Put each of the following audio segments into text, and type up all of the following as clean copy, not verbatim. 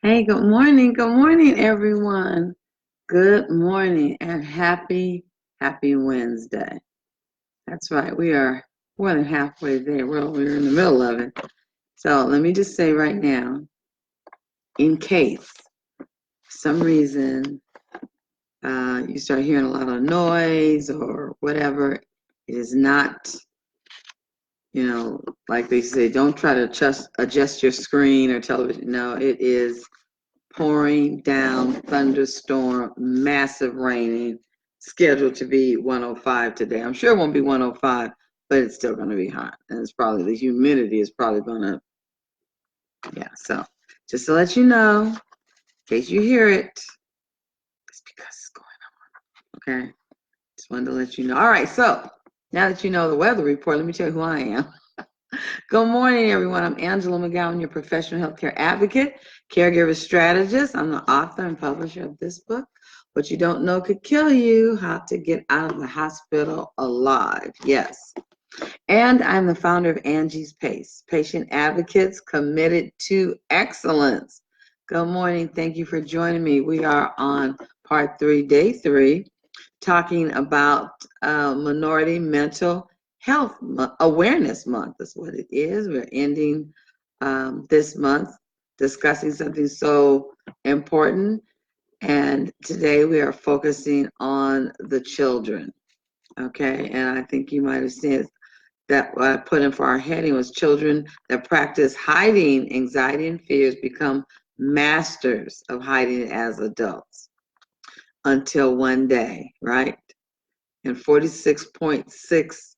Hey, good morning, everyone. Good morning and happy Wednesday. That's right, we are more than halfway there. We're in the middle of it. So let me just say right now, in case for some reason you start hearing a lot of noise or whatever, it is not, like they say, don't try to adjust your screen or television. No, it is pouring down, thunderstorm, massive raining, scheduled to be 105 today. I'm sure it won't be 105, but it's still going to be hot. And it's probably the humidity is probably going to, yeah. So just to let you know, in case you hear it, it's because it's going on. Okay. Just wanted to let you know. All right. So now that you know the weather report, let me tell you who I am. Good morning, everyone. I'm Angela McGowan, your professional healthcare advocate, caregiver strategist. I'm the author and publisher of this book, What You Don't Know Could Kill You, How to Get Out of the Hospital Alive. Yes. And I'm the founder of Angie's Pace, patient advocates committed to excellence. Good morning. Thank you for joining me. We are on part 3, day 3, talking about Minority Mental Health Awareness Month. That's what it is. We're ending this month discussing something so important. And today we are focusing on the children. Okay. And I think you might have seen that what I put in for our heading was children that practice hiding anxiety and fears become masters of hiding as adults until one day, right? And 46.6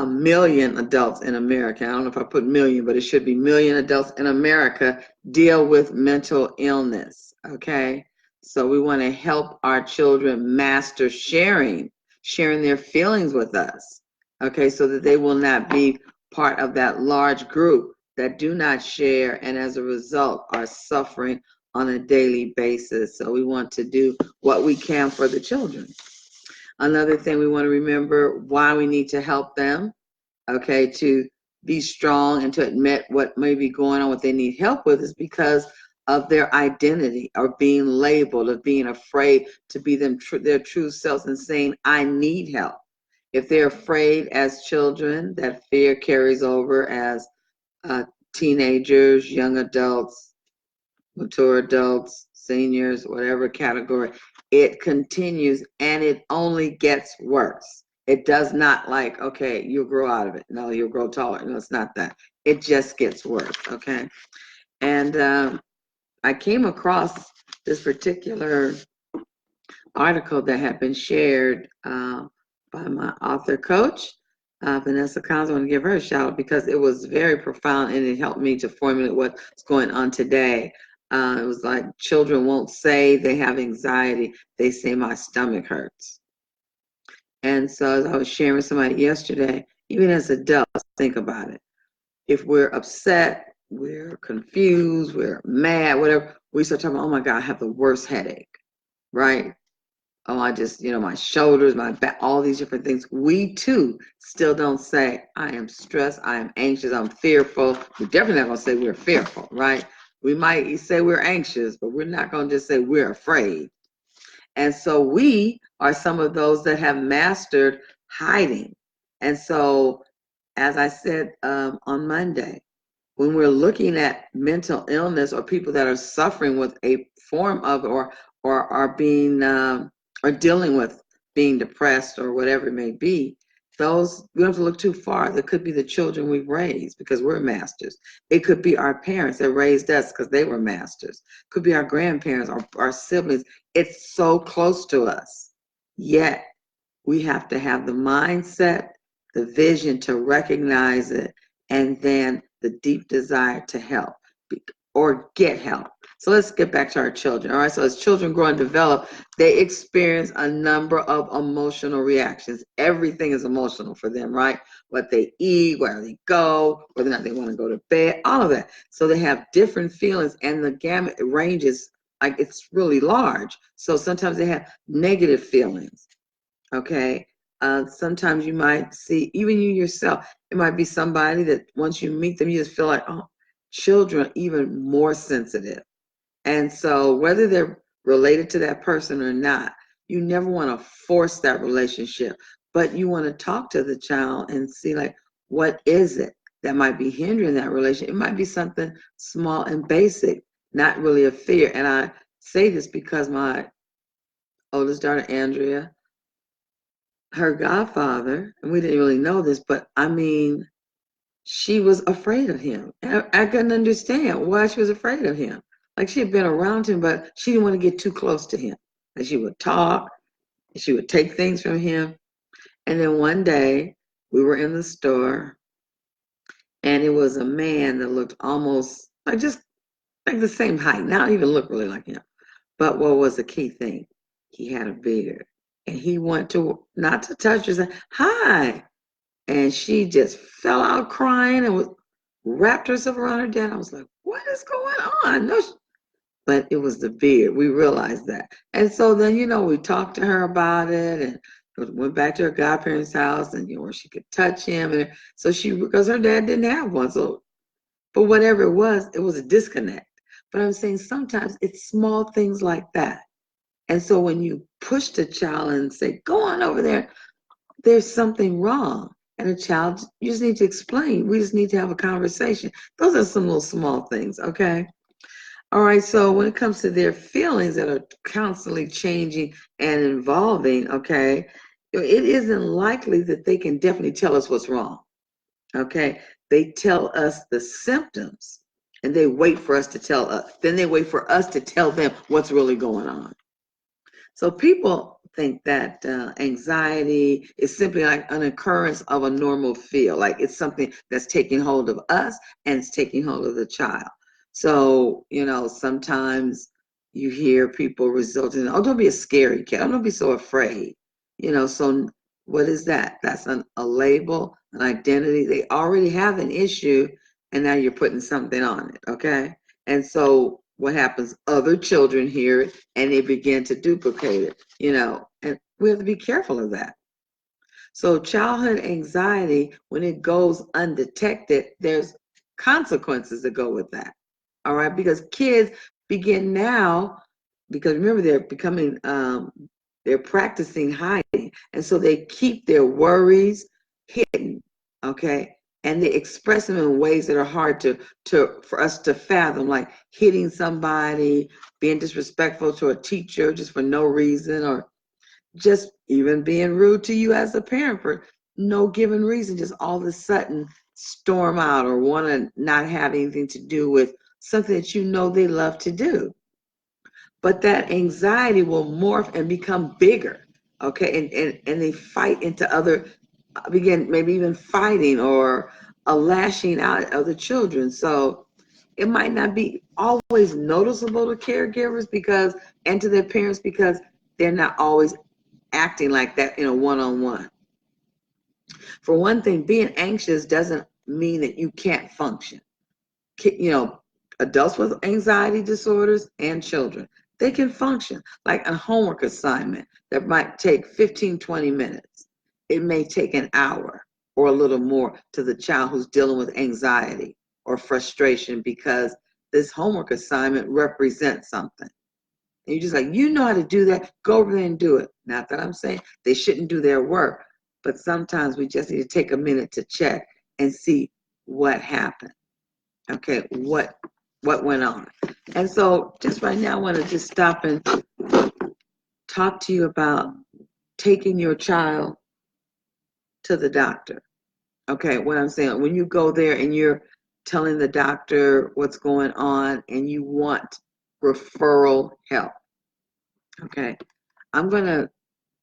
million adults in America, I don't know if I put million, but it should be million adults in America deal with mental illness, okay? So we want to help our children master sharing their feelings with us, okay, so that they will not be part of that large group that do not share and as a result are suffering on a daily basis. So we want to do what we can for the children. Another thing we want to remember why we need to help them, okay, to be strong and to admit what may be going on, what they need help with, is because of their identity or being labeled, of being afraid to be their true selves and saying, I need help. If they're afraid as children, that fear carries over as teenagers, young adults, mature adults, seniors, whatever category, it continues and it only gets worse. It does not like, okay, you'll grow out of it. No, you'll grow taller. No, it's not that. It just gets worse, okay? And I came across this particular article that had been shared by my author coach, Vanessa Collins. I want to give her a shout out because it was very profound and it helped me to formulate what's going on today. It was like children won't say they have anxiety, they say my stomach hurts. And so as I was sharing with somebody yesterday, even as adults, think about it. If we're upset, we're confused, we're mad, whatever, we start talking about, oh my God, I have the worst headache, right? Oh, I just, my shoulders, my back, all these different things. We too still don't say, I am stressed, I am anxious, I'm fearful. We're definitely not going to say we're fearful, right? We might say we're anxious, but we're not going to just say we're afraid. And so we are some of those that have mastered hiding. And so, as I said on Monday, when we're looking at mental illness or people that are suffering with a form of or are being or dealing with being depressed or whatever it may be, those we don't have to look too far. That could be the children we've raised because we're masters. It could be our parents that raised us because they were masters. It could be our grandparents or our siblings. It's so close to us. Yet we have to have the mindset, the vision to recognize it, and then the deep desire to help or get help. So let's get back to our children. All right. So as children grow and develop, they experience a number of emotional reactions. Everything is emotional for them, right? What they eat, where they go, whether or not they want to go to bed, all of that. So they have different feelings, and the gamut ranges like it's really large. So sometimes they have negative feelings. Okay. Sometimes you might see, even you yourself, it might be somebody that once you meet them, you just feel like, oh, children are even more sensitive. And so whether they're related to that person or not, you never want to force that relationship, but you want to talk to the child and see like, what is it that might be hindering that relationship? It might be something small and basic, not really a fear. And I say this because my oldest daughter, Andrea, her godfather, and we didn't really know this, but I mean, she was afraid of him. And I couldn't understand why she was afraid of him. Like she had been around him, but she didn't want to get too close to him. And she would talk, and she would take things from him. And then one day we were in the store, and it was a man that looked almost like just like the same height. Not even look really like him. But what was the key thing? He had a beard. And he went to not to touch her, say, hi. And she just fell out crying and was wrapped herself around her dad. I was like, what is going on? No, but it was the beard. We realized that. And so then, we talked to her about it and went back to her godparents' house and, where she could touch him. And so because her dad didn't have one. So, but whatever it was a disconnect. But I'm saying sometimes it's small things like that. And so when you push the child and say, go on over there, there's something wrong. And a child, you just need to explain. We just need to have a conversation. Those are some little small things, okay? All right, so when it comes to their feelings that are constantly changing and evolving, okay, it isn't likely that they can definitely tell us what's wrong, okay? They tell us the symptoms and they wait for us to tell us. Then they wait for us to tell them what's really going on. So people think that anxiety is simply like an occurrence of a normal feel, like it's something that's taking hold of us and it's taking hold of the child. So, sometimes you hear people resulting, oh, don't be a scary kid. Oh, don't be so afraid. So what is that? That's a label, an identity. They already have an issue, and now you're putting something on it, okay? And so what happens? Other children hear it and they begin to duplicate it, and we have to be careful of that. So childhood anxiety, when it goes undetected, there's consequences that go with that. All right, because kids begin now, because remember they're practicing hiding, and so they keep their worries hidden. Okay, and they express them in ways that are hard for us to fathom, like hitting somebody, being disrespectful to a teacher just for no reason, or just even being rude to you as a parent for no given reason, just all of a sudden storm out or want to not have anything to do with something that they love to do. But that anxiety will morph and become bigger, okay? And they fight into begin maybe even fighting or a lashing out at other children. So it might not be always noticeable to caregivers and to their parents because they're not always acting like that in a one-on-one. For one thing, being anxious doesn't mean that you can't function. Adults with anxiety disorders and children, they can function. Like a homework assignment that might take 15, 20 minutes. It may take an hour or a little more to the child who's dealing with anxiety or frustration because this homework assignment represents something. And you're just like, you know how to do that, go over there and do it. Not that I'm saying they shouldn't do their work, but sometimes we just need to take a minute to check and see what happened. Okay, what went on. And so just right now, I want to just stop and talk to you about taking your child to the doctor. Okay, what I'm saying, when you go there and you're telling the doctor what's going on and you want referral help. Okay, I'm going to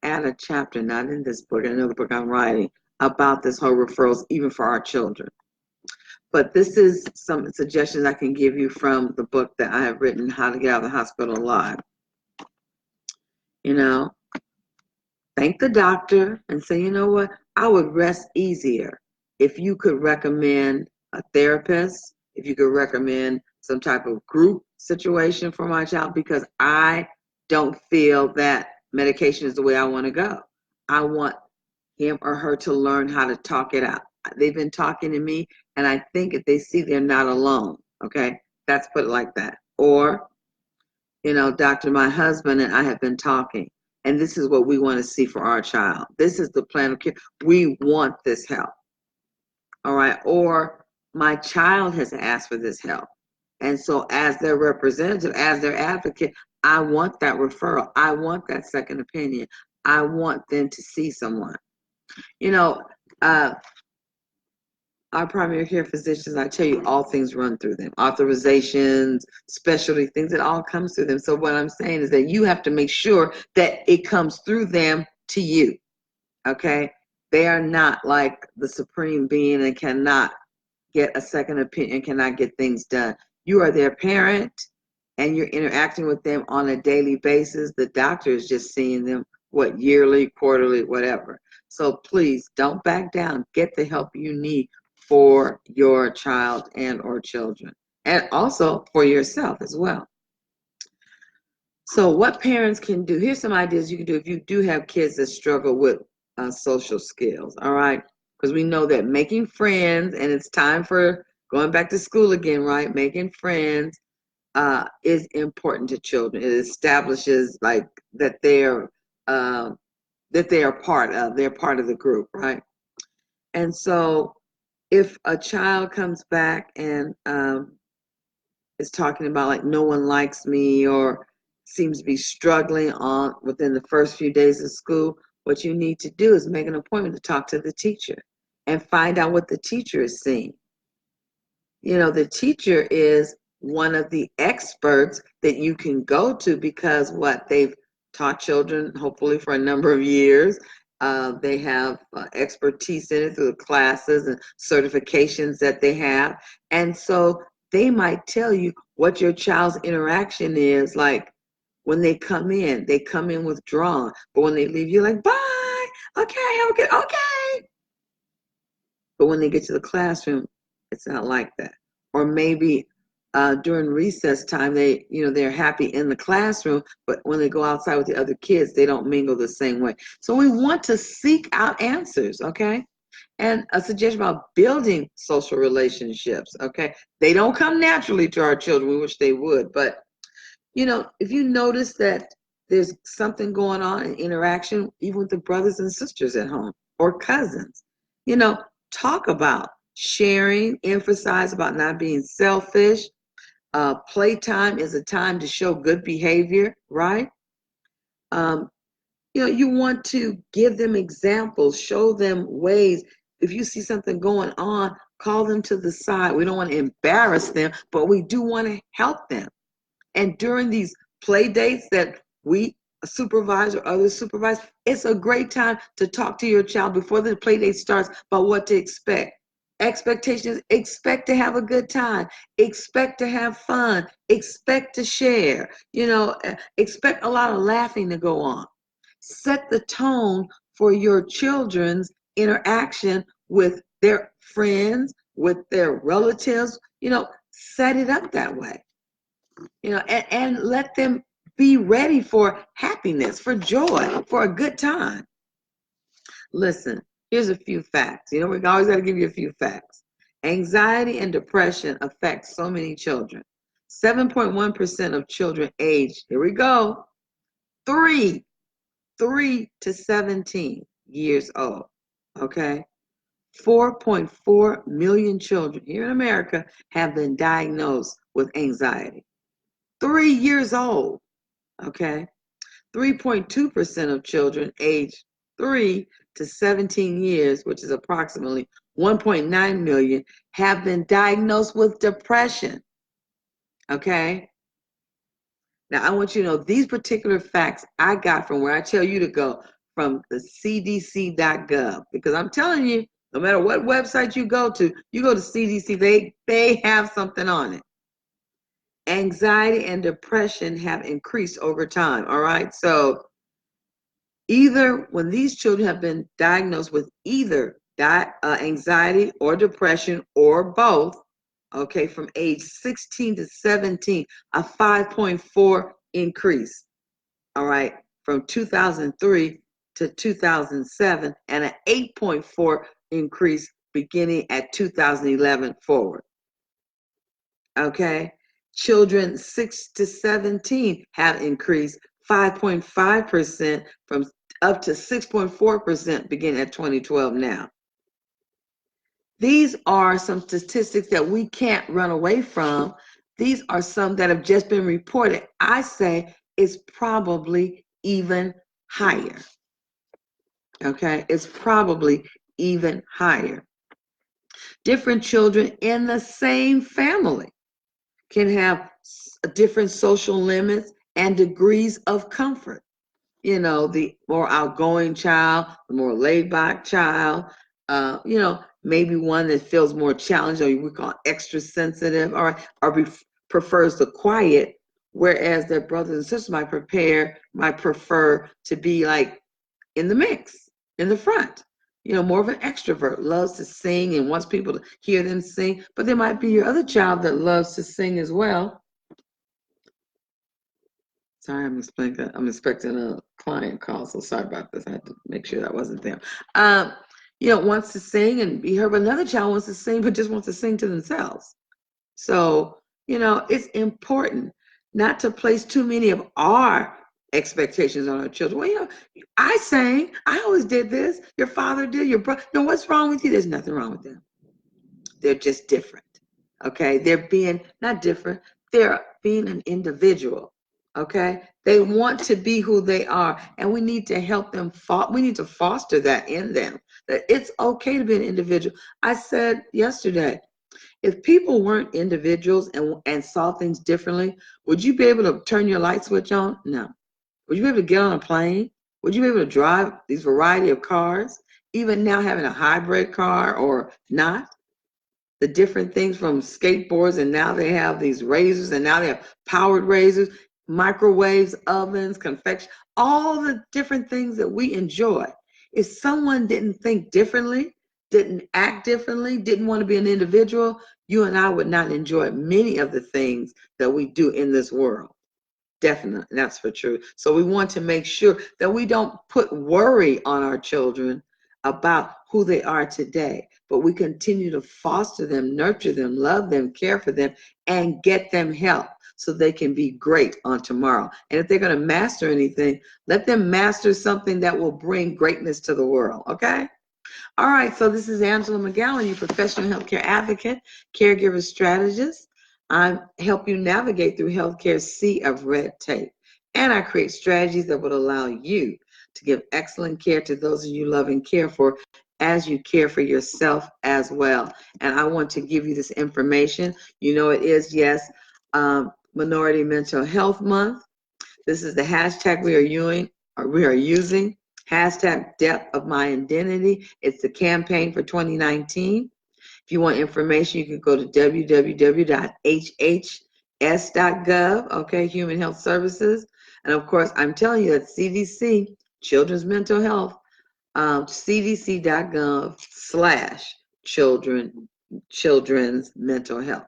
add a chapter, not in this book, another book I'm writing, about this whole referrals, even for our children. But this is some suggestions I can give you from the book that I have written, How to Get Out of the Hospital Alive. Thank the doctor and say, you know what, I would rest easier if you could recommend a therapist, if you could recommend some type of group situation for my child, because I don't feel that medication is the way I want to go. I want him or her to learn how to talk it out. They've been talking to me, and I think if they see they're not alone, okay, that's put it like that. Or Doctor, my husband and I have been talking, and this is what we want to see for our child. This is the plan of care. We want this help. All right. Or my child has asked for this help. And so, as their representative, as their advocate, I want that referral. I want that second opinion. I want them to see someone. Uh, our primary care physicians, I tell you, all things run through them. Authorizations, specialty things, it all comes through them. So what I'm saying is that you have to make sure that it comes through them to you. Okay? They are not like the supreme being and cannot get a second opinion, cannot get things done. You are their parent and you're interacting with them on a daily basis. The doctor is just seeing them, yearly, quarterly, whatever. So please don't back down. Get the help you need for your child and or children, and also for yourself as well. So what parents can do, here's some ideas you can do if you do have kids that struggle with social skills, all right? Because we know that making friends, and it's time for going back to school again, right? Making friends is important to children. It establishes like that they're part of the group, right? And so if a child comes back and is talking about like no one likes me or seems to be struggling on within the first few days of school, what you need to do is make an appointment to talk to the teacher and find out what the teacher is seeing. The teacher is one of the experts that you can go to because they've taught children hopefully for a number of years. They have expertise in it through the classes and certifications that they have. And so they might tell you what your child's interaction is like when they come in. They come in withdrawn, but when they leave, you're like, bye, okay, have a good, okay. But when they get to the classroom, it's not like that. Or maybe during recess time, they're happy in the classroom, but when they go outside with the other kids, they don't mingle the same way. So we want to seek out answers, okay? And a suggestion about building social relationships, okay? They don't come naturally to our children. We wish they would. But, if you notice that there's something going on in interaction, even with the brothers and sisters at home or cousins, talk about sharing, emphasize about not being selfish. Playtime is a time to show good behavior, right? You want to give them examples, show them ways. If you see something going on, call them to the side. We don't want to embarrass them, but we do want to help them. And during these play dates that we supervise or others supervise, it's a great time to talk to your child before the play date starts about what to expect. Expectations, expect to have a good time, expect to have fun, expect to share, expect a lot of laughing to go on. Set the tone for your children's interaction with their friends, with their relatives, set it up that way, and let them be ready for happiness, for joy, for a good time. Listen, here's a few facts. We always got to give you a few facts. Anxiety and depression affect so many children. 7.1% of children aged, here we go, 3 to 17 years old, okay? 4.4 million children here in America have been diagnosed with anxiety. 3 years old, okay? 3.2% of children aged 3 to 17 years, which is approximately 1.9 million, have been diagnosed with depression, okay? Now, I want you to know these particular facts I got from where I tell you to go, from the cdc.gov, because I'm telling you, no matter what website you go to CDC, they have something on it. Anxiety and depression have increased over time, all right? So either when these children have been diagnosed with either anxiety or depression or both, okay, from age 16 to 17, a 5.4 increase, all right, from 2003 to 2007, and an 8.4 increase beginning at 2011 forward, okay? Children 6 to 17 have increased 5.5% from up to 6.4% beginning at 2012 now. These are some statistics that we can't run away from. These are some that have just been reported. I say it's probably even higher. Okay, it's probably even higher. Different children in the same family can have different social limits and degrees of comfort. You know, the more outgoing child, the more laid back child, maybe one that feels more challenged, or we call extra sensitive, or prefers the quiet, whereas their brothers and sisters might prefer to be like in the mix, in the front. More of an extrovert, loves to sing and wants people to hear them sing. But there might be your other child that loves to sing as well. Sorry, I'm expecting a client call, so sorry about this. I had to make sure that wasn't them. Wants to sing and be heard, but another child wants to sing, but just wants to sing to themselves. So, it's important not to place too many of our expectations on our children. Well, I sang. I always did this. Your father did. Your brother. No, what's wrong with you? There's nothing wrong with them. They're just different. Okay? They're being not different. They're being an individual. Okay? They want to be who they are, and we need to help them. We need to foster that in them. That it's okay to be an individual. I said yesterday, if people weren't individuals and saw things differently, would you be able to turn your light switch on? No. Would you be able to get on a plane? Would you be able to drive these variety of cars? Even now having a hybrid car or not? The different things from skateboards, and now they have these razors, and now they have powered razors, microwaves, ovens, confection, all the different things that we enjoy. If someone didn't think differently, didn't act differently, didn't want to be an individual, you and I would not enjoy many of the things that we do in this world. Definitely, that's for true. So we want to make sure that we don't put worry on our children about who they are today, but we continue to foster them, nurture them, love them, care for them, and get them help so they can be great on tomorrow. And if they're going to master anything, let them master something that will bring greatness to the world, okay? All right, so this is Angela McGowan, your professional healthcare advocate, caregiver strategist. I help you navigate through healthcare's sea of red tape, and I create strategies that would allow you to give excellent care to those you love and care for as you care for yourself as well. And I want to give you this information. It is, yes, Minority Mental Health Month. This is the hashtag we are using. Hashtag Depth of My Identity. It's the campaign for 2019. If you want information, you can go to www.hhs.gov, okay, Human Health Services. And of course, I'm telling you that CDC, Children's Mental Health, cdc.gov/children's mental health.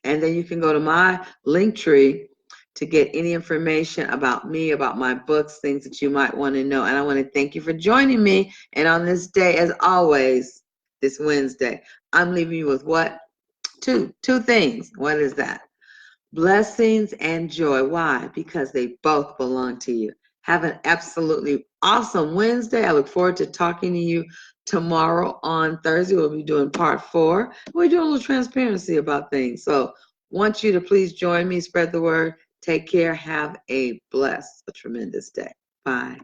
And then you can go to my link tree to get any information about me, about my books, things that you might want to know. And I want to thank you for joining me. And on this day, as always, this Wednesday, I'm leaving you with what? Two things. What is that? Blessings and joy. Why? Because they both belong to you. Have an absolutely awesome Wednesday. I look forward to talking to you tomorrow on Thursday. We'll be doing part 4. We're doing a little transparency about things. So want you to please join me, spread the word. Take care. Have a tremendous day. Bye.